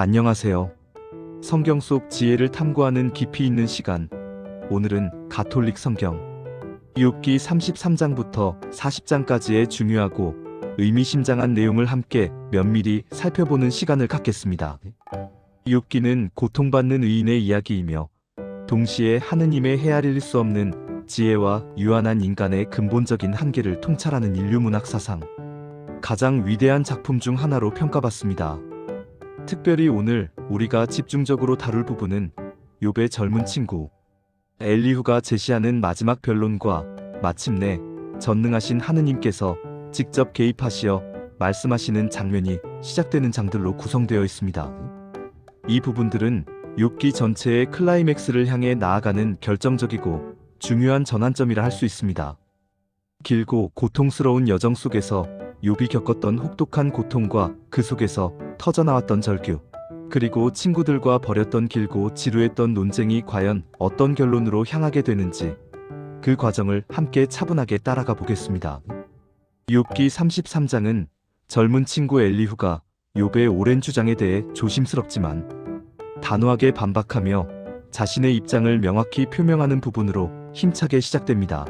안녕하세요. 성경 속 지혜를 탐구하는 깊이 있는 시간. 오늘은 가톨릭 성경 욥기 33장부터 40장까지의 중요하고 의미심장한 내용을 함께 면밀히 살펴보는 시간을 갖겠습니다. 욥기는 고통받는 의인의 이야기이며 동시에 하느님의 헤아릴 수 없는 지혜와 유한한 인간의 근본적인 한계를 통찰하는 인류문학 사상 가장 위대한 작품 중 하나로 평가받습니다. 특별히 오늘 우리가 집중적으로 다룰 부분은 욥의 젊은 친구 엘리후가 제시하는 마지막 변론과 마침내 전능하신 하느님께서 직접 개입하시어 말씀하시는 장면이 시작되는 장들로 구성되어 있습니다. 이 부분들은 욥기 전체의 클라이맥스를 향해 나아가는 결정적이고 중요한 전환점이라 할 수 있습니다. 길고 고통스러운 여정 속에서 욥이 겪었던 혹독한 고통과 그 속에서 터져나왔던 절규, 그리고 친구들과 벌였던 길고 지루했던 논쟁이 과연 어떤 결론으로 향하게 되는지 그 과정을 함께 차분하게 따라가 보겠습니다. 욥기 33장은 젊은 친구 엘리후가 욥의 오랜 주장에 대해 조심스럽지만 단호하게 반박하며 자신의 입장을 명확히 표명하는 부분으로 힘차게 시작됩니다.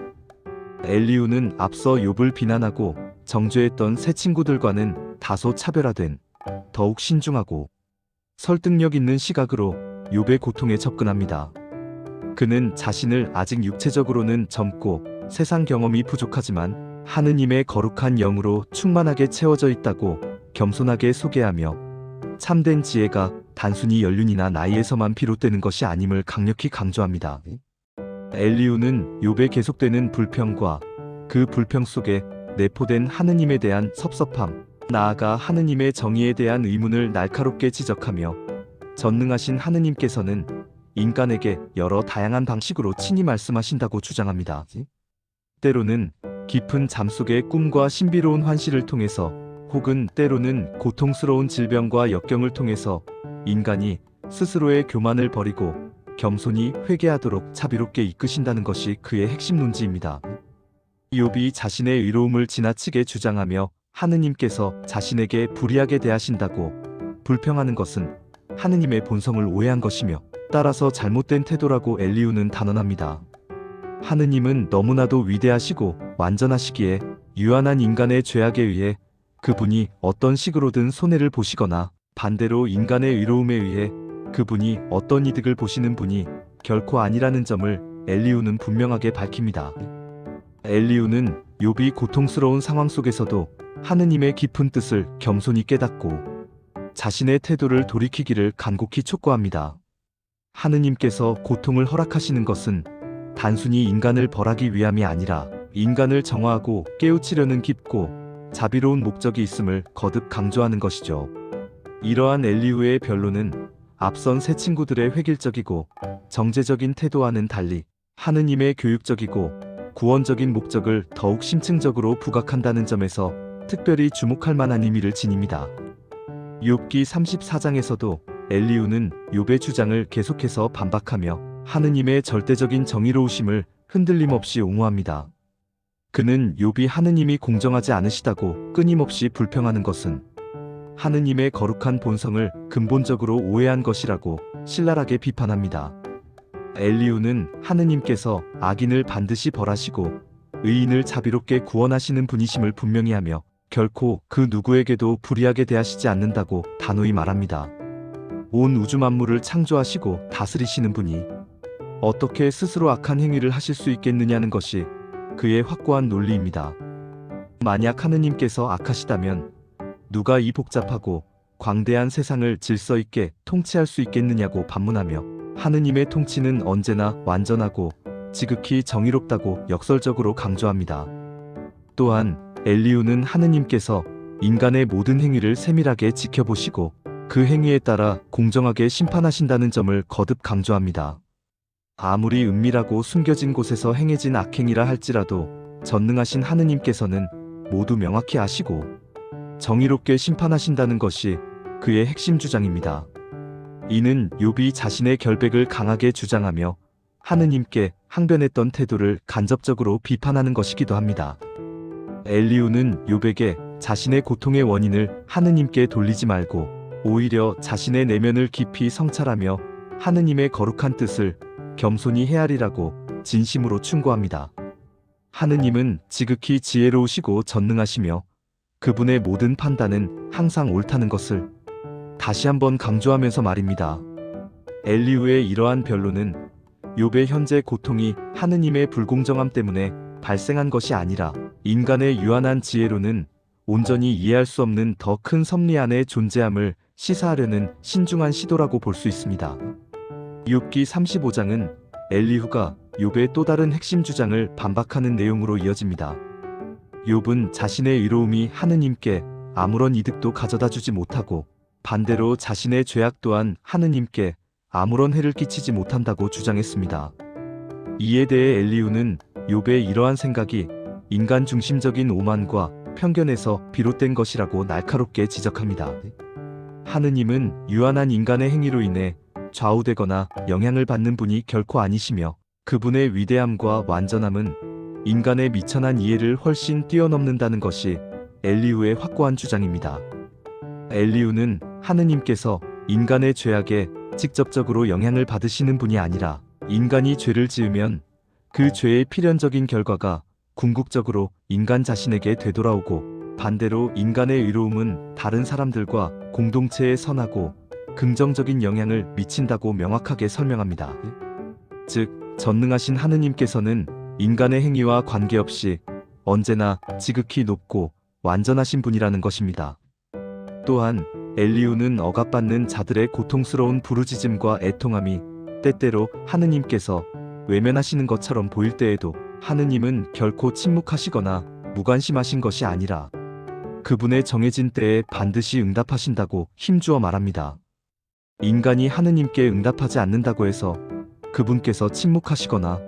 엘리후는 앞서 욥을 비난하고 정죄했던 새 친구들과는 다소 차별화된 더욱 신중하고 설득력 있는 시각으로 욥의 고통에 접근합니다. 그는 자신을 아직 육체적으로는 젊고 세상 경험이 부족하지만 하느님의 거룩한 영으로 충만하게 채워져 있다고 겸손하게 소개하며 참된 지혜가 단순히 연륜이나 나이에서만 비롯되는 것이 아님을 강력히 강조합니다. 엘리후는 욥의 계속되는 불평과 그 불평 속에 내포된 하느님에 대한 섭섭함, 나아가 하느님의 정의에 대한 의문을 날카롭게 지적하며 전능하신 하느님께서는 인간에게 여러 다양한 방식으로 친히 말씀하신다고 주장합니다. 때로는 깊은 잠 속의 꿈과 신비로운 환시를 통해서 혹은 때로는 고통스러운 질병과 역경을 통해서 인간이 스스로의 교만을 버리고 겸손히 회개하도록 자비롭게 이끄신다는 것이 그의 핵심 논지입니다. 욥이 자신의 의로움을 지나치게 주장하며 하느님께서 자신에게 불의하게 대하신다고 불평하는 것은 하느님의 본성을 오해한 것이며 따라서 잘못된 태도라고 엘리후는 단언합니다. 하느님은 너무나도 위대하시고 완전하시기에 유한한 인간의 죄악에 의해 그분이 어떤 식으로든 손해를 보시거나 반대로 인간의 의로움에 의해 그분이 어떤 이득을 보시는 분이 결코 아니라는 점을 엘리후는 분명하게 밝힙니다. 엘리후는 욥이 고통스러운 상황 속에서도 하느님의 깊은 뜻을 겸손히 깨닫고 자신의 태도를 돌이키기를 간곡히 촉구합니다. 하느님께서 고통을 허락하시는 것은 단순히 인간을 벌하기 위함이 아니라 인간을 정화하고 깨우치려는 깊고 자비로운 목적이 있음을 거듭 강조하는 것이죠. 이러한 엘리후의 변론은 앞선 새 친구들의 획일적이고 정제적인 태도와는 달리 하느님의 교육적이고 구원적인 목적을 더욱 심층적으로 부각한다는 점에서 특별히 주목할 만한 의미를 지닙니다. 욥기 34장에서도 엘리후는 욥의 주장을 계속해서 반박하며 하느님의 절대적인 정의로우심을 흔들림 없이 옹호합니다. 그는 욥이 하느님이 공정하지 않으시다고 끊임없이 불평하는 것은 하느님의 거룩한 본성을 근본적으로 오해한 것이라고 신랄하게 비판합니다. 엘리후는 하느님께서 악인을 반드시 벌하시고 의인을 자비롭게 구원하시는 분이심을 분명히 하며 결코 그 누구에게도 불의하게 대하시지 않는다고 단호히 말합니다. 온 우주 만물을 창조하시고 다스리시는 분이 어떻게 스스로 악한 행위를 하실 수 있겠느냐는 것이 그의 확고한 논리입니다. 만약 하느님께서 악하시다면 누가 이 복잡하고 광대한 세상을 질서 있게 통치할 수 있겠느냐고 반문하며 하느님의 통치는 언제나 완전하고 지극히 정의롭다고 역설적으로 강조합니다. 또한 엘리후는 하느님께서 인간의 모든 행위를 세밀하게 지켜보시고 그 행위에 따라 공정하게 심판하신다는 점을 거듭 강조합니다. 아무리 은밀하고 숨겨진 곳에서 행해진 악행이라 할지라도 전능하신 하느님께서는 모두 명확히 아시고 정의롭게 심판하신다는 것이 그의 핵심 주장입니다. 이는 욥이 자신의 결백을 강하게 주장하며 하느님께 항변했던 태도를 간접적으로 비판하는 것이기도 합니다. 엘리후는 욥에게 자신의 고통의 원인을 하느님께 돌리지 말고 오히려 자신의 내면을 깊이 성찰하며 하느님의 거룩한 뜻을 겸손히 헤아리라고 진심으로 충고합니다. 하느님은 지극히 지혜로우시고 전능하시며 그분의 모든 판단은 항상 옳다는 것을 다시 한번 강조하면서 말입니다. 엘리후의 이러한 변론은 욥의 현재 고통이 하느님의 불공정함 때문에 발생한 것이 아니라 인간의 유한한 지혜로는 온전히 이해할 수 없는 더 큰 섭리 안에 존재함을 시사하려는 신중한 시도라고 볼 수 있습니다. 욥기 35장은 엘리후가 욥의 또 다른 핵심 주장을 반박하는 내용으로 이어집니다. 욥은 자신의 의로움이 하느님께 아무런 이득도 가져다 주지 못하고 반대로 자신의 죄악 또한 하느님께 아무런 해를 끼치지 못한다고 주장했습니다. 이에 대해 엘리후는 욥의 이러한 생각이 인간 중심적인 오만과 편견에서 비롯된 것이라고 날카롭게 지적합니다. 하느님은 유한한 인간의 행위로 인해 좌우되거나 영향을 받는 분이 결코 아니시며 그분의 위대함과 완전함은 인간의 미천한 이해를 훨씬 뛰어넘는다는 것이 엘리후의 확고한 주장입니다. 엘리후는 하느님께서 인간의 죄악에 직접적으로 영향을 받으시는 분이 아니라 인간이 죄를 지으면 그 죄의 필연적인 결과가 궁극적으로 인간 자신에게 되돌아오고 반대로 인간의 의로움은 다른 사람들과 공동체에 선하고 긍정적인 영향을 미친다고 명확하게 설명합니다. 즉, 전능하신 하느님께서는 인간의 행위와 관계없이 언제나 지극히 높고 완전하신 분이라는 것입니다. 또한 엘리후는 억압받는 자들의 고통스러운 부르짖음과 애통함이 때때로 하느님께서 외면하시는 것처럼 보일 때에도 하느님은 결코 침묵하시거나 무관심하신 것이 아니라 그분의 정해진 때에 반드시 응답하신다고 힘주어 말합니다. 인간이 하느님께 응답하지 않는다고 해서 그분께서 침묵하시거나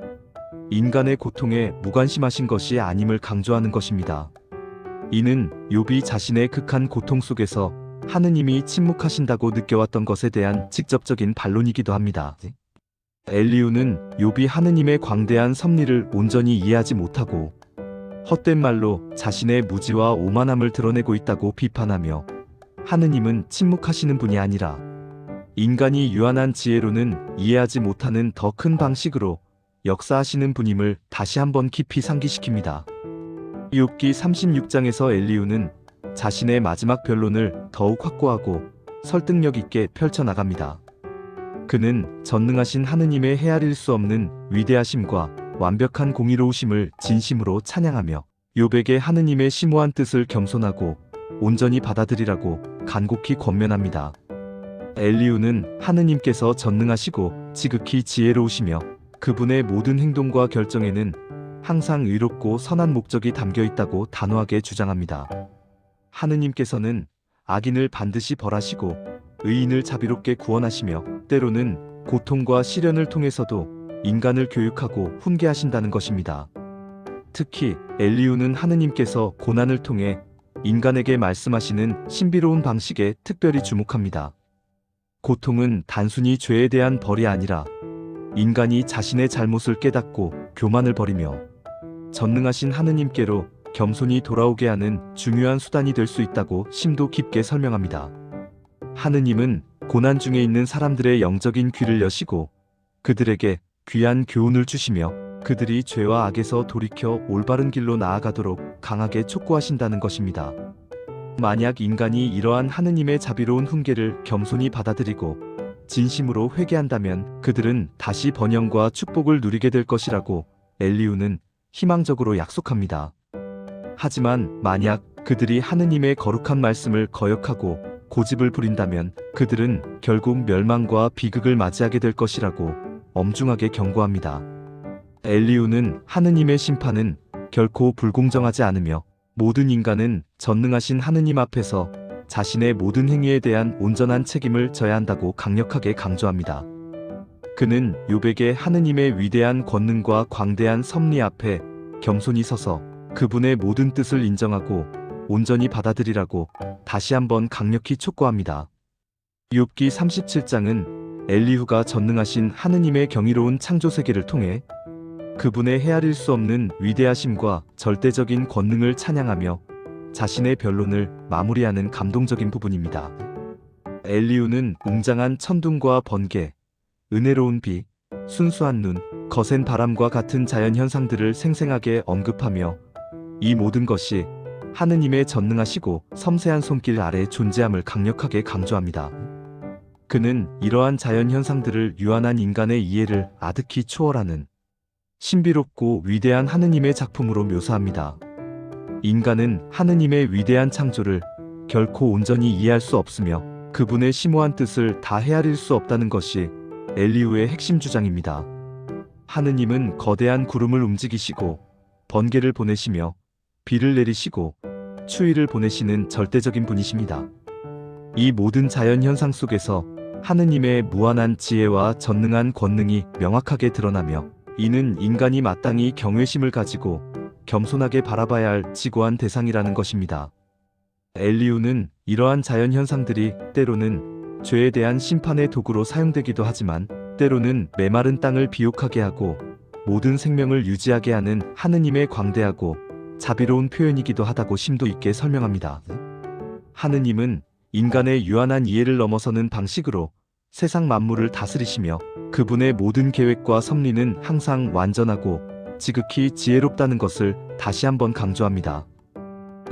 인간의 고통에 무관심하신 것이 아님을 강조하는 것입니다. 이는 욥이 자신의 극한 고통 속에서 하느님이 침묵하신다고 느껴왔던 것에 대한 직접적인 반론이기도 합니다. 엘리후는 욥이 하느님의 광대한 섭리를 온전히 이해하지 못하고 헛된 말로 자신의 무지와 오만함을 드러내고 있다고 비판하며 하느님은 침묵하시는 분이 아니라 인간이 유한한 지혜로는 이해하지 못하는 더 큰 방식으로 역사하시는 분임을 다시 한번 깊이 상기시킵니다. 욥기 36장에서 엘리후는 자신의 마지막 변론을 더욱 확고하고 설득력 있게 펼쳐나갑니다. 그는 전능하신 하느님의 헤아릴 수 없는 위대하심과 완벽한 공의로우심을 진심으로 찬양하며 욥에게 하느님의 심오한 뜻을 겸손하고 온전히 받아들이라고 간곡히 권면합니다. 엘리후는 하느님께서 전능하시고 지극히 지혜로우시며 그분의 모든 행동과 결정에는 항상 의롭고 선한 목적이 담겨 있다고 단호하게 주장합니다. 하느님께서는 악인을 반드시 벌하시고 의인을 자비롭게 구원하시며 때로는 고통과 시련을 통해서도 인간을 교육하고 훈계하신다는 것입니다. 특히 엘리후는 하느님께서 고난을 통해 인간에게 말씀하시는 신비로운 방식에 특별히 주목합니다. 고통은 단순히 죄에 대한 벌이 아니라 인간이 자신의 잘못을 깨닫고 교만을 버리며 전능하신 하느님께로 겸손히 돌아오게 하는 중요한 수단이 될 수 있다고 심도 깊게 설명합니다. 하느님은 고난 중에 있는 사람들의 영적인 귀를 여시고 그들에게 귀한 교훈을 주시며 그들이 죄와 악에서 돌이켜 올바른 길로 나아가도록 강하게 촉구하신다는 것입니다. 만약 인간이 이러한 하느님의 자비로운 훈계를 겸손히 받아들이고 진심으로 회개한다면 그들은 다시 번영과 축복을 누리게 될 것이라고 엘리후는 희망적으로 약속합니다. 하지만 만약 그들이 하느님의 거룩한 말씀을 거역하고 고집을 부린다면 그들은 결국 멸망과 비극을 맞이하게 될 것이라고 엄중하게 경고합니다. 엘리후는 하느님의 심판은 결코 불공정하지 않으며 모든 인간은 전능하신 하느님 앞에서 자신의 모든 행위에 대한 온전한 책임을 져야 한다고 강력하게 강조합니다. 그는 욥에게 하느님의 위대한 권능과 광대한 섭리 앞에 겸손히 서서 그분의 모든 뜻을 인정하고 온전히 받아들이라고 다시 한번 강력히 촉구합니다. 욥기 37장은 엘리후가 전능하신 하느님의 경이로운 창조 세계를 통해 그분의 헤아릴 수 없는 위대하심과 절대적인 권능을 찬양하며 자신의 변론을 마무리하는 감동적인 부분입니다. 엘리후는 웅장한 천둥과 번개, 은혜로운 비, 순수한 눈, 거센 바람과 같은 자연 현상들을 생생하게 언급하며 이 모든 것이 하느님의 전능하시고 섬세한 손길 아래 존재함을 강력하게 강조합니다. 그는 이러한 자연 현상들을 유한한 인간의 이해를 아득히 초월하는 신비롭고 위대한 하느님의 작품으로 묘사합니다. 인간은 하느님의 위대한 창조를 결코 온전히 이해할 수 없으며 그분의 심오한 뜻을 다 헤아릴 수 없다는 것이 엘리후의 핵심 주장입니다. 하느님은 거대한 구름을 움직이시고 번개를 보내시며 비를 내리시고 추위를 보내시는 절대적인 분이십니다. 이 모든 자연 현상 속에서 하느님의 무한한 지혜와 전능한 권능이 명확하게 드러나며 이는 인간이 마땅히 경외심을 가지고 겸손하게 바라봐야 할 지고한 대상이라는 것입니다. 엘리후는 이러한 자연 현상들이 때로는 죄에 대한 심판의 도구로 사용되기도 하지만 때로는 메마른 땅을 비옥하게 하고 모든 생명을 유지하게 하는 하느님의 광대하고 자비로운 표현이기도 하다고 심도 있게 설명합니다. 하느님은 인간의 유한한 이해를 넘어서는 방식으로 세상 만물을 다스리시며 그분의 모든 계획과 섭리는 항상 완전하고 지극히 지혜롭다는 것을 다시 한번 강조합니다.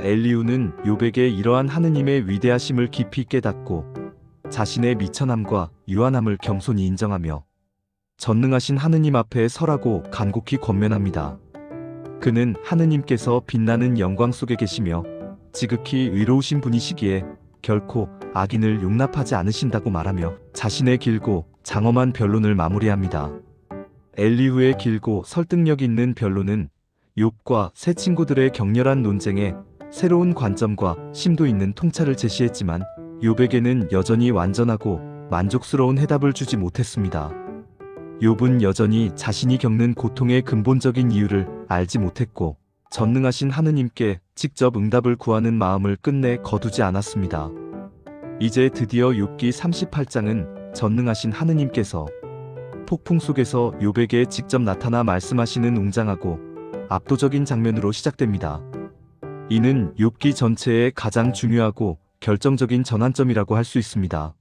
엘리후는 욥에게 이러한 하느님의 위대하심을 깊이 깨닫고 자신의 미천함과 유한함을 겸손히 인정하며 전능하신 하느님 앞에 설하고 간곡히 권면합니다. 그는 하느님께서 빛나는 영광 속에 계시며 지극히 의로우신 분이시기에 결코 악인을 용납하지 않으신다고 말하며 자신의 길고 장엄한 변론을 마무리합니다. 엘리후의 길고 설득력 있는 변론은 욥과 세 친구들의 격렬한 논쟁에 새로운 관점과 심도 있는 통찰을 제시했지만 욥에게는 여전히 완전하고 만족스러운 해답을 주지 못했습니다. 욥은 여전히 자신이 겪는 고통의 근본적인 이유를 알지 못했고 전능하신 하느님께 직접 응답을 구하는 마음을 끝내 거두지 않았습니다. 이제 드디어 욥기 38장은 전능하신 하느님께서 폭풍 속에서 욥에게 직접 나타나 말씀하시는 웅장하고 압도적인 장면으로 시작됩니다. 이는 욥기 전체의 가장 중요하고 결정적인 전환점이라고 할 수 있습니다.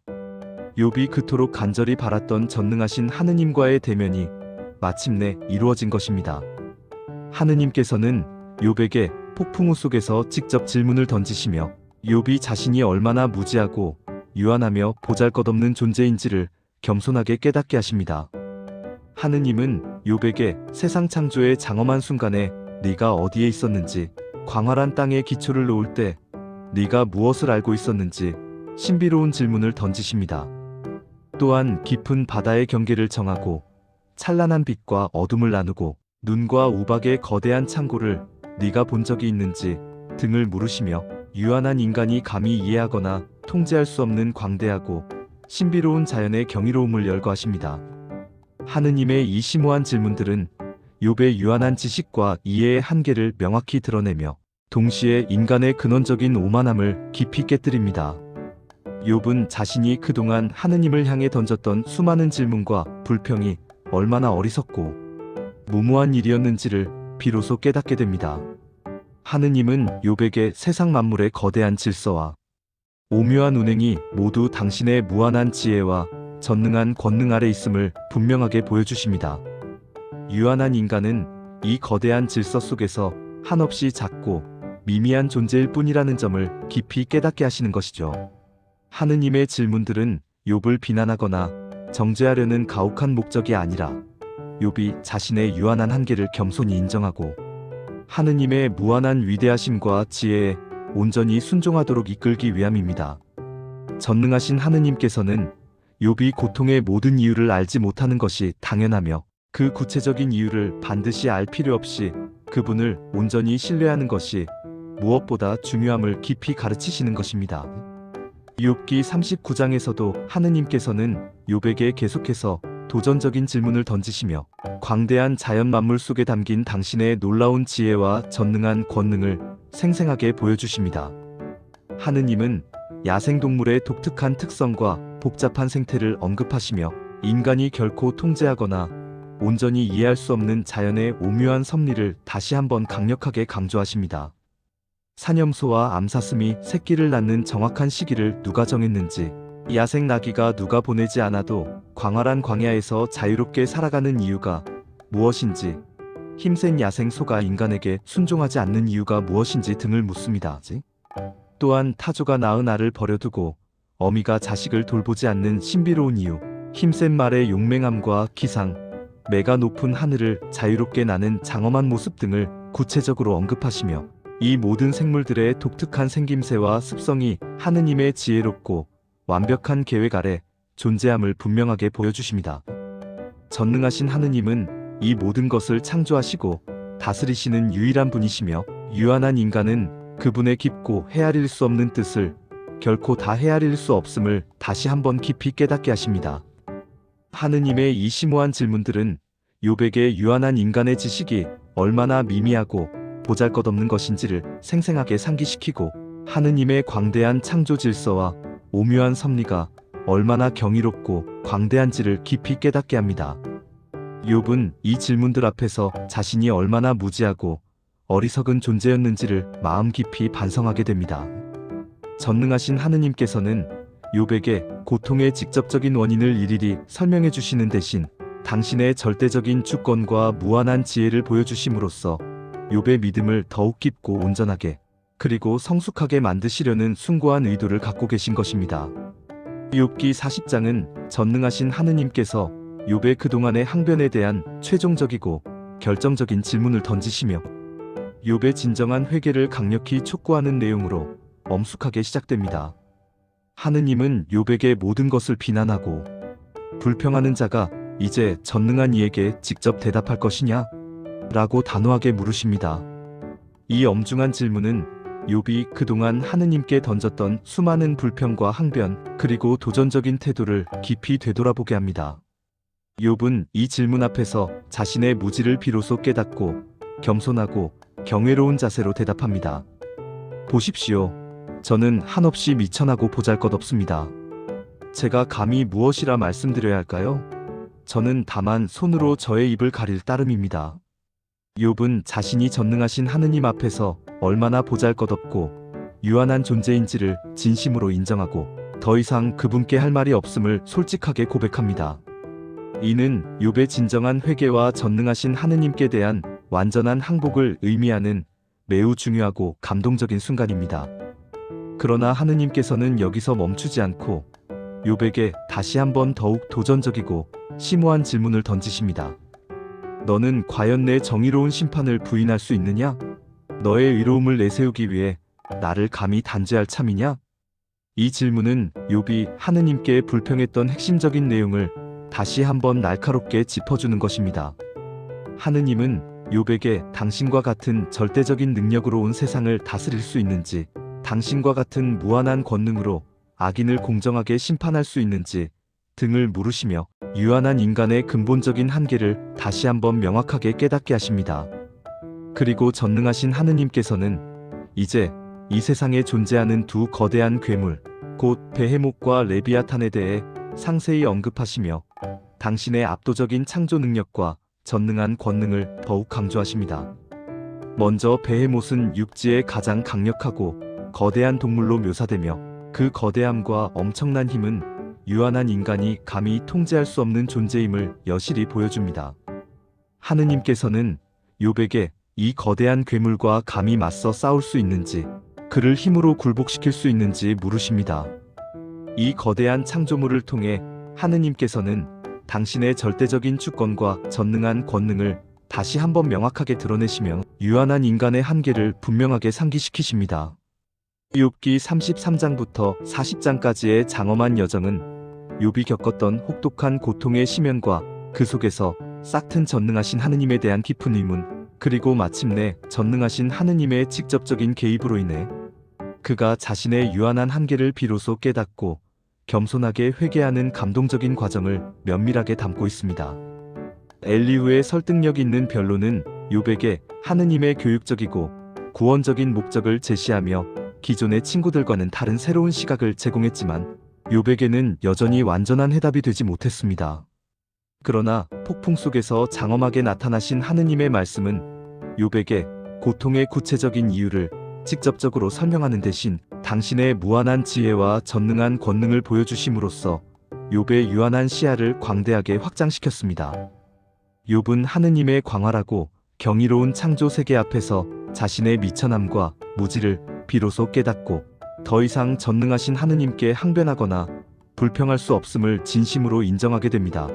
욥이 그토록 간절히 바랐던 전능하신 하느님과의 대면이 마침내 이루어진 것입니다. 하느님께서는 욥에게 폭풍우 속에서 직접 질문을 던지시며 욥이 자신이 얼마나 무지하고 유한하며 보잘것없는 존재인지를 겸손하게 깨닫게 하십니다. 하느님은 욥에게 세상 창조의 장엄한 순간에 네가 어디에 있었는지, 광활한 땅에 기초를 놓을 때 네가 무엇을 알고 있었는지 신비로운 질문을 던지십니다. 또한 깊은 바다의 경계를 정하고 찬란한 빛과 어둠을 나누고 눈과 우박의 거대한 창고를 네가 본 적이 있는지 등을 물으시며 유한한 인간이 감히 이해하거나 통제할 수 없는 광대하고 신비로운 자연의 경이로움을 열거하십니다. 하느님의 이 심오한 질문들은 욥의 유한한 지식과 이해의 한계를 명확히 드러내며 동시에 인간의 근원적인 오만함을 깊이 깨뜨립니다. 욥은 자신이 그동안 하느님을 향해 던졌던 수많은 질문과 불평이 얼마나 어리석고 무모한 일이었는지를 비로소 깨닫게 됩니다. 하느님은 욥에게 세상 만물의 거대한 질서와 오묘한 운행이 모두 당신의 무한한 지혜와 전능한 권능 아래 있음을 분명하게 보여주십니다. 유한한 인간은 이 거대한 질서 속에서 한없이 작고 미미한 존재일 뿐이라는 점을 깊이 깨닫게 하시는 것이죠. 하느님의 질문들은 욥을 비난하거나 정죄하려는 가혹한 목적이 아니라 욥이 자신의 유한한 한계를 겸손히 인정하고 하느님의 무한한 위대하심과 지혜에 온전히 순종하도록 이끌기 위함입니다. 전능하신 하느님께서는 욥이 고통의 모든 이유를 알지 못하는 것이 당연하며 그 구체적인 이유를 반드시 알 필요 없이 그분을 온전히 신뢰하는 것이 무엇보다 중요함을 깊이 가르치시는 것입니다. 욥기 39장에서도 하느님께서는 욥에게 계속해서 도전적인 질문을 던지시며 광대한 자연 만물 속에 담긴 당신의 놀라운 지혜와 전능한 권능을 생생하게 보여주십니다. 하느님은 야생동물의 독특한 특성과 복잡한 생태를 언급하시며 인간이 결코 통제하거나 온전히 이해할 수 없는 자연의 오묘한 섭리를 다시 한번 강력하게 강조하십니다. 산염소와 암사슴이 새끼를 낳는 정확한 시기를 누가 정했는지, 야생 나귀가 누가 보내지 않아도 광활한 광야에서 자유롭게 살아가는 이유가 무엇인지, 힘센 야생 소가 인간에게 순종하지 않는 이유가 무엇인지 등을 묻습니다. 또한 타조가 낳은 알을 버려두고 어미가 자식을 돌보지 않는 신비로운 이유, 힘센 말의 용맹함과 기상, 매가 높은 하늘을 자유롭게 나는 장엄한 모습 등을 구체적으로 언급하시며 이 모든 생물들의 독특한 생김새와 습성이 하느님의 지혜롭고 완벽한 계획 아래 존재함을 분명하게 보여주십니다. 전능하신 하느님은 이 모든 것을 창조하시고 다스리시는 유일한 분이시며 유한한 인간은 그분의 깊고 헤아릴 수 없는 뜻을 결코 다 헤아릴 수 없음을 다시 한번 깊이 깨닫게 하십니다. 하느님의 이 심오한 질문들은 욥에게 유한한 인간의 지식이 얼마나 미미하고 보잘것없는 것인지를 생생하게 상기시키고 하느님의 광대한 창조 질서와 오묘한 섭리가 얼마나 경이롭고 광대한지를 깊이 깨닫게 합니다. 욥은 이 질문들 앞에서 자신이 얼마나 무지하고 어리석은 존재였는지를 마음 깊이 반성하게 됩니다. 전능하신 하느님께서는 욥에게 고통의 직접적인 원인을 일일이 설명해 주시는 대신 당신의 절대적인 주권과 무한한 지혜를 보여주심으로써 욥의 믿음을 더욱 깊고 온전하게 그리고 성숙하게 만드시려는 숭고한 의도를 갖고 계신 것입니다. 욥기 40장은 전능하신 하느님께서 욥의 그동안의 항변에 대한 최종적이고 결정적인 질문을 던지시며 욥의 진정한 회개를 강력히 촉구하는 내용으로 엄숙하게 시작됩니다. 하느님은 욥에게 모든 것을 비난하고 불평하는 자가 이제 전능한 이에게 직접 대답할 것이냐? 라고 단호하게 물으십니다. 이 엄중한 질문은 욥이 그동안 하느님께 던졌던 수많은 불평과 항변 그리고 도전적인 태도를 깊이 되돌아보게 합니다. 욥은 이 질문 앞에서 자신의 무지를 비로소 깨닫고 겸손하고 경외로운 자세로 대답합니다. 보십시오. 저는 한없이 미천하고 보잘것없습니다. 제가 감히 무엇이라 말씀드려야 할까요? 저는 다만 손으로 저의 입을 가릴 따름입니다. 욥은 자신이 전능하신 하느님 앞에서 얼마나 보잘것없고 유한한 존재인지를 진심으로 인정하고 더 이상 그분께 할 말이 없음을 솔직하게 고백합니다. 이는 욥의 진정한 회개와 전능하신 하느님께 대한 완전한 항복을 의미하는 매우 중요하고 감동적인 순간입니다. 그러나 하느님께서는 여기서 멈추지 않고 욥에게 다시 한번 더욱 도전적이고 심오한 질문을 던지십니다. 너는 과연 내 정의로운 심판을 부인할 수 있느냐? 너의 의로움을 내세우기 위해 나를 감히 단죄할 참이냐? 이 질문은 욥이 하느님께 불평했던 핵심적인 내용을 다시 한번 날카롭게 짚어주는 것입니다. 하느님은 욥에게 당신과 같은 절대적인 능력으로 온 세상을 다스릴 수 있는지, 당신과 같은 무한한 권능으로 악인을 공정하게 심판할 수 있는지 등을 물으시며 유한한 인간의 근본적인 한계를 다시 한번 명확하게 깨닫게 하십니다. 그리고 전능하신 하느님께서는 이제 이 세상에 존재하는 두 거대한 괴물, 곧 베헤못과 레비아탄에 대해 상세히 언급하시며 당신의 압도적인 창조 능력과 전능한 권능을 더욱 강조하십니다. 먼저 베헤못은 육지의 가장 강력하고 거대한 동물로 묘사되며 그 거대함과 엄청난 힘은 유한한 인간이 감히 통제할 수 없는 존재임을 여실히 보여줍니다. 하느님께서는 욥에게 이 거대한 괴물과 감히 맞서 싸울 수 있는지, 그를 힘으로 굴복시킬 수 있는지 물으십니다. 이 거대한 창조물을 통해 하느님께서는 당신의 절대적인 주권과 전능한 권능을 다시 한번 명확하게 드러내시며 유한한 인간의 한계를 분명하게 상기시키십니다. 욥기 33장부터 40장까지의 장엄한 여정은 욥이 겪었던 혹독한 고통의 심연과 그 속에서 싹튼 전능하신 하느님에 대한 깊은 의문, 그리고 마침내 전능하신 하느님의 직접적인 개입으로 인해 그가 자신의 유한한 한계를 비로소 깨닫고 겸손하게 회개하는 감동적인 과정을 면밀하게 담고 있습니다. 엘리후의 설득력 있는 변론은 욥에게 하느님의 교육적이고 구원적인 목적을 제시하며 기존의 친구들과는 다른 새로운 시각을 제공했지만 욥에게는 여전히 완전한 해답이 되지 못했습니다. 그러나 폭풍 속에서 장엄하게 나타나신 하느님의 말씀은 욥에게 고통의 구체적인 이유를 직접적으로 설명하는 대신 당신의 무한한 지혜와 전능한 권능을 보여주심으로써 욥의 유한한 시야를 광대하게 확장시켰습니다. 욥은 하느님의 광활하고 경이로운 창조 세계 앞에서 자신의 미천함과 무지를 비로소 깨닫고 더 이상 전능하신 하느님께 항변하거나 불평할 수 없음을 진심으로 인정하게 됩니다.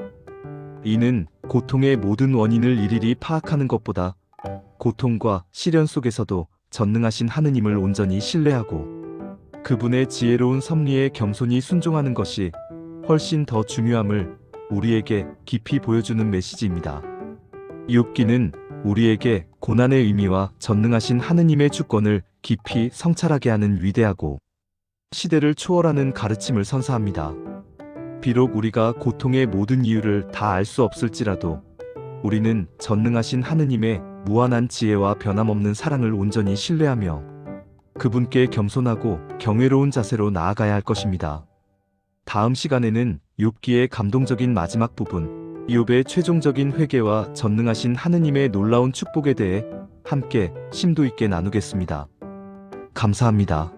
이는 고통의 모든 원인을 일일이 파악하는 것보다 고통과 시련 속에서도 전능하신 하느님을 온전히 신뢰하고 그분의 지혜로운 섭리에 겸손히 순종하는 것이 훨씬 더 중요함을 우리에게 깊이 보여주는 메시지입니다. 욥기는 우리에게 고난의 의미와 전능하신 하느님의 주권을 깊이 성찰하게 하는 위대하고 시대를 초월하는 가르침을 선사합니다. 비록 우리가 고통의 모든 이유를 다 알 수 없을지라도 우리는 전능하신 하느님의 무한한 지혜와 변함없는 사랑을 온전히 신뢰하며 그분께 겸손하고 경외로운 자세로 나아가야 할 것입니다. 다음 시간에는 욥기의 감동적인 마지막 부분, 욥의 최종적인 회개와 전능하신 하느님의 놀라운 축복에 대해 함께 심도 있게 나누겠습니다. 감사합니다.